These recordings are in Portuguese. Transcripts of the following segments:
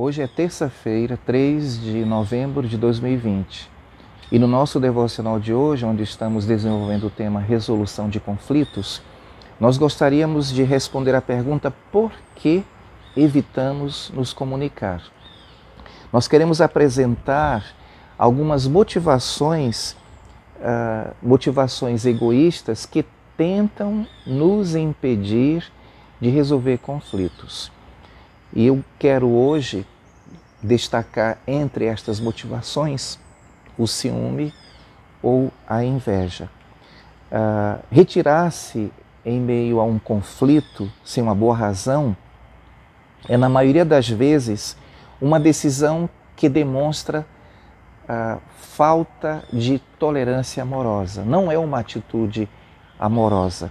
Hoje é terça-feira, 3 de novembro de 2020. E no nosso devocional de hoje, onde estamos desenvolvendo o tema resolução de conflitos, nós gostaríamos de responder à pergunta: por que evitamos nos comunicar? Nós queremos apresentar algumas motivações egoístas que tentam nos impedir de resolver conflitos. E eu quero hoje destacar entre estas motivações o ciúme ou a inveja. Retirar-se em meio a um conflito sem uma boa razão é, na maioria das vezes, uma decisão que demonstra falta de tolerância amorosa. Não é uma atitude amorosa.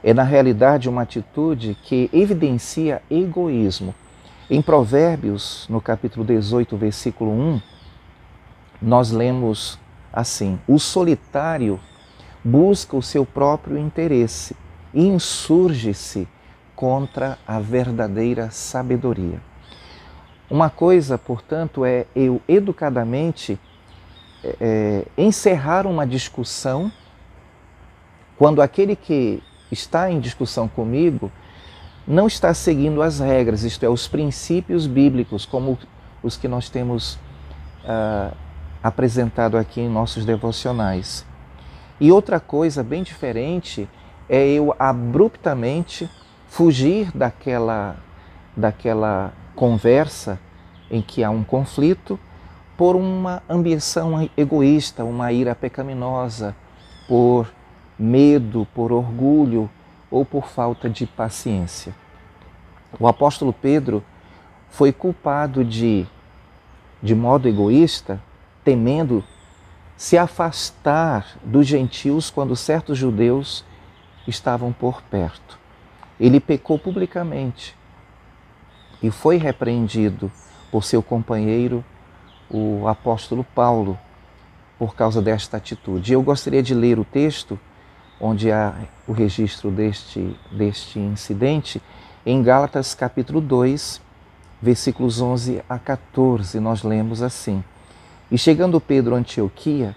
É, na realidade, uma atitude que evidencia egoísmo. Em Provérbios, no capítulo 18, versículo 1, nós lemos assim: o solitário busca o seu próprio interesse e insurge-se contra a verdadeira sabedoria. Uma coisa, portanto, é eu educadamente encerrar uma discussão quando aquele que está em discussão comigo não está seguindo as regras, isto é, os princípios bíblicos, como os que nós temos apresentado aqui em nossos devocionais. E outra coisa bem diferente é eu abruptamente fugir daquela conversa em que há um conflito por uma ambição egoísta, uma ira pecaminosa, por medo, por orgulho ou por falta de paciência. O apóstolo Pedro foi culpado de modo egoísta, temendo se afastar dos gentios quando certos judeus estavam por perto. Ele pecou publicamente e foi repreendido por seu companheiro, o apóstolo Paulo, por causa desta atitude. Eu gostaria de ler o texto onde há o registro deste incidente, em Gálatas capítulo 2, versículos 11 a 14, nós lemos assim: e chegando Pedro a Antioquia,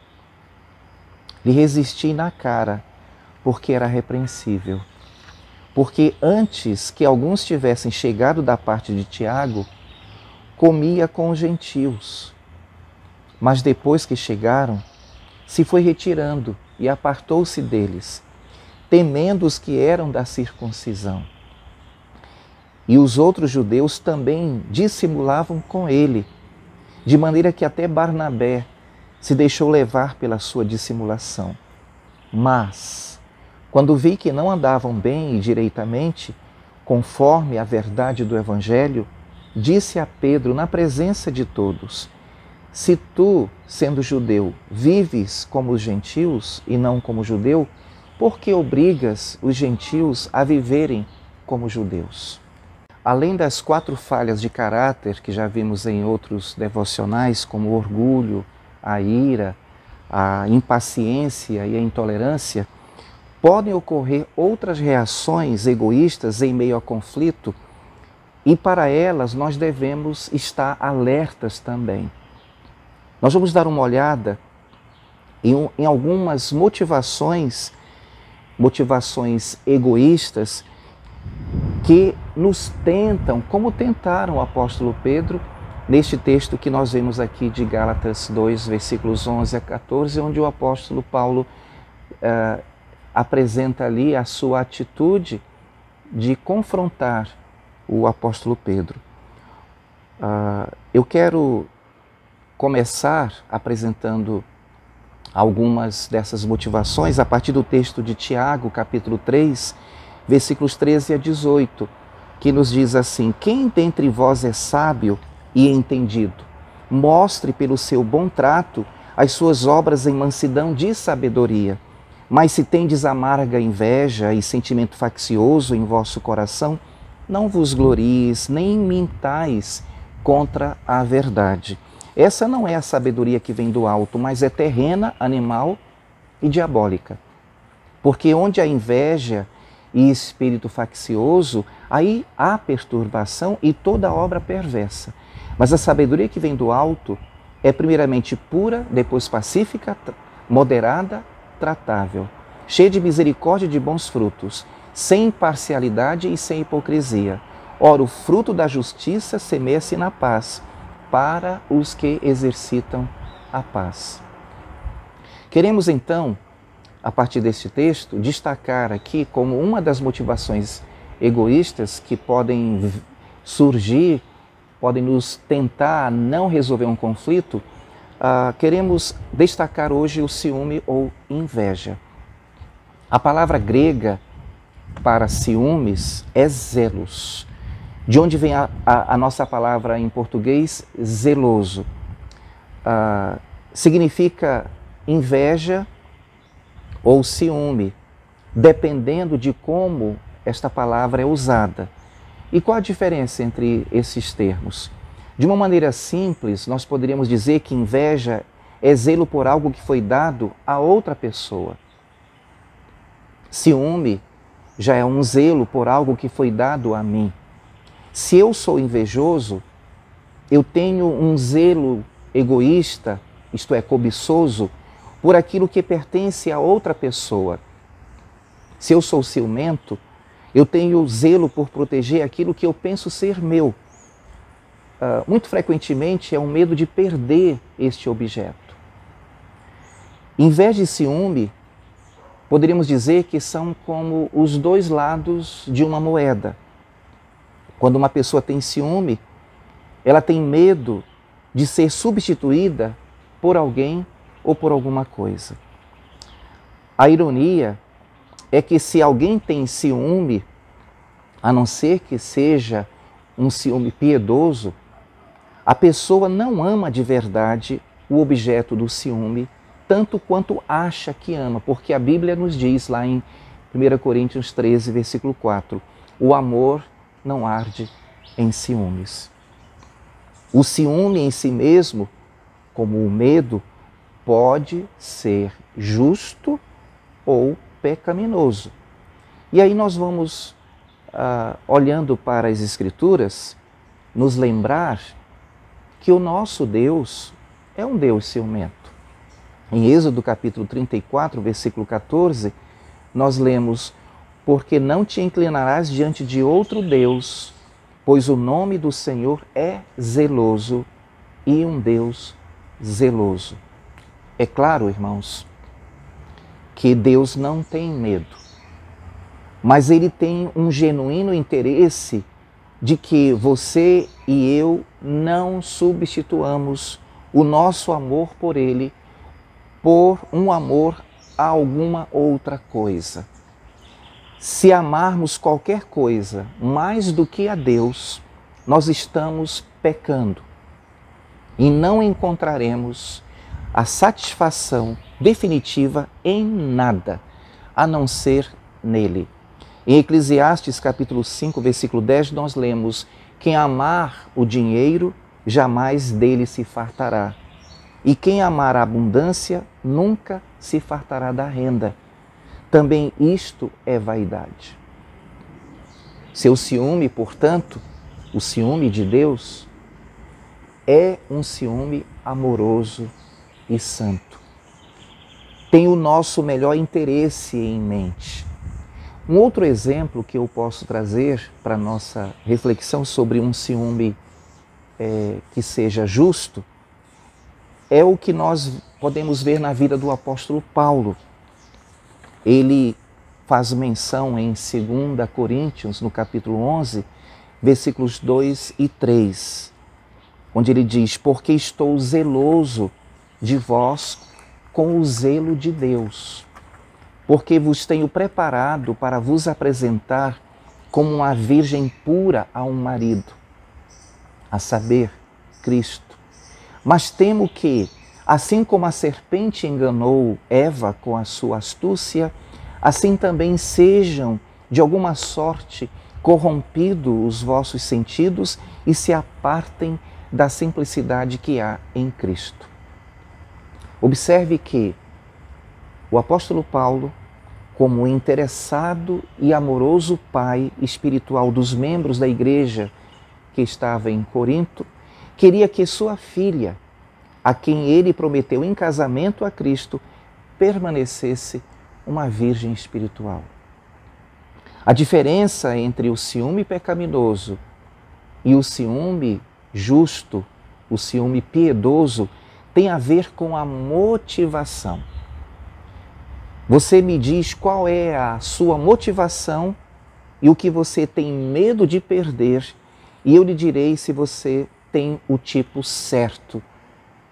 lhe resisti na cara, porque era repreensível. Porque antes que alguns tivessem chegado da parte de Tiago, comia com os gentios. Mas depois que chegaram, se foi retirando e apartou-se deles, temendo os que eram da circuncisão. E os outros judeus também dissimulavam com ele, de maneira que até Barnabé se deixou levar pela sua dissimulação. Mas, quando vi que não andavam bem e direitamente, conforme a verdade do Evangelho, disse a Pedro na presença de todos: se tu, sendo judeu, vives como os gentios e não como judeu, por que obrigas os gentios a viverem como judeus? Além das 4 falhas de caráter que já vimos em outros devocionais, como o orgulho, a ira, a impaciência e a intolerância, podem ocorrer outras reações egoístas em meio ao conflito, e para elas nós devemos estar alertas também. Nós vamos dar uma olhada em algumas motivações egoístas que nos tentam, como tentaram o apóstolo Pedro, neste texto que nós vemos aqui de Gálatas 2, versículos 11 a 14, onde o apóstolo Paulo apresenta ali a sua atitude de confrontar o apóstolo Pedro. Eu quero começar apresentando algumas dessas motivações a partir do texto de Tiago, capítulo 3, versículos 13 a 18, que nos diz assim: quem dentre vós é sábio e entendido, mostre pelo seu bom trato as suas obras em mansidão de sabedoria. Mas se tendes amarga inveja e sentimento faccioso em vosso coração, não vos glorieis, nem mintais contra a verdade. Essa não é a sabedoria que vem do alto, mas é terrena, animal e diabólica. Porque onde há inveja e espírito faccioso, aí há perturbação e toda obra perversa. Mas a sabedoria que vem do alto é primeiramente pura, depois pacífica, moderada, tratável, cheia de misericórdia e de bons frutos, sem imparcialidade e sem hipocrisia. Ora, o fruto da justiça semeia-se na paz, para os que exercitam a paz. Queremos então, a partir deste texto, destacar aqui como uma das motivações egoístas que podem surgir, podem nos tentar não resolver um conflito, queremos destacar hoje o ciúme ou inveja. A palavra grega para ciúmes é zelos, de onde vem a nossa palavra em português zeloso. Significa inveja ou ciúme, dependendo de como esta palavra é usada. E qual a diferença entre esses termos? De uma maneira simples, nós poderíamos dizer que inveja é zelo por algo que foi dado a outra pessoa. Ciúme já é um zelo por algo que foi dado a mim. Se eu sou invejoso, eu tenho um zelo egoísta, isto é, cobiçoso, por aquilo que pertence a outra pessoa. Se eu sou ciumento, eu tenho zelo por proteger aquilo que eu penso ser meu. Muito frequentemente é um medo de perder este objeto. Inveja e ciúme, poderíamos dizer que são como os dois lados de uma moeda. Quando uma pessoa tem ciúme, ela tem medo de ser substituída por alguém ou por alguma coisa. A ironia é que se alguém tem ciúme, a não ser que seja um ciúme piedoso, a pessoa não ama de verdade o objeto do ciúme, tanto quanto acha que ama, porque a Bíblia nos diz lá em 1 Coríntios 13, versículo 4, o amor não arde em ciúmes. O ciúme em si mesmo, como o medo, pode ser justo ou pecaminoso. E aí nós vamos, olhando para as Escrituras, nos lembrar que o nosso Deus é um Deus ciumento. Em Êxodo capítulo 34, versículo 14, nós lemos: porque não te inclinarás diante de outro Deus, pois o nome do Senhor é zeloso e um Deus zeloso. É claro, irmãos, que Deus não tem medo, mas Ele tem um genuíno interesse de que você e eu não substituamos o nosso amor por Ele por um amor a alguma outra coisa. Se amarmos qualquer coisa mais do que a Deus, nós estamos pecando e não encontraremos a satisfação definitiva em nada, a não ser nele. Em Eclesiastes capítulo 5, versículo 10, nós lemos: quem amar o dinheiro, jamais dele se fartará. E quem amar a abundância, nunca se fartará da renda. Também isto é vaidade. Seu ciúme, portanto, o ciúme de Deus, é um ciúme amoroso e santo. Tem o nosso melhor interesse em mente. Um outro exemplo que eu posso trazer para a nossa reflexão sobre um ciúme que seja justo é o que nós podemos ver na vida do apóstolo Paulo. Ele faz menção em 2 Coríntios, no capítulo 11, versículos 2 e 3, onde ele diz: porque estou zeloso de vós com o zelo de Deus, porque vos tenho preparado para vos apresentar como uma virgem pura a um marido, a saber, Cristo. Mas temo que, assim como a serpente enganou Eva com a sua astúcia, assim também sejam, de alguma sorte, corrompidos os vossos sentidos e se apartem da simplicidade que há em Cristo. Observe que o apóstolo Paulo como interessado e amoroso pai espiritual dos membros da igreja que estava em Corinto, queria que sua filha, a quem ele prometeu em casamento a Cristo, permanecesse uma virgem espiritual. A diferença entre o ciúme pecaminoso e o ciúme justo, o ciúme piedoso, tem a ver com a motivação. Você me diz qual é a sua motivação e o que você tem medo de perder, e eu lhe direi se você tem o tipo certo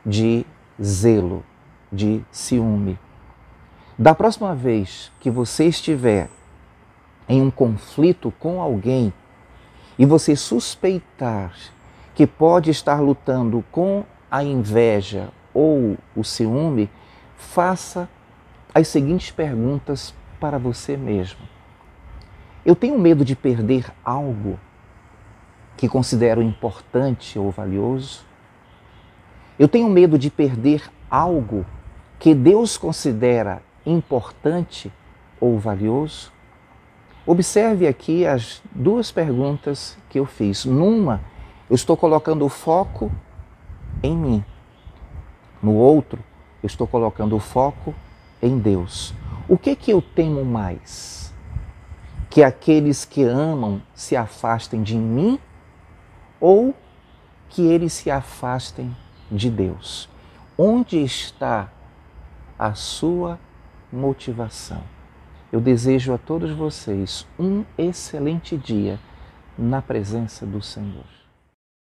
de zelo, de ciúme. Da próxima vez que você estiver em um conflito com alguém e você suspeitar que pode estar lutando com a inveja ou o ciúme, faça as seguintes perguntas para você mesmo. Eu tenho medo de perder algo que considero importante ou valioso? Eu tenho medo de perder algo que Deus considera importante ou valioso? Observe aqui as duas perguntas que eu fiz. Numa, eu estou colocando o foco em mim. No outro, eu estou colocando o foco em Deus. O que eu temo mais? Que aqueles que amam se afastem de mim ou que eles se afastem de Deus? Onde está a sua motivação? Eu desejo a todos vocês um excelente dia na presença do Senhor.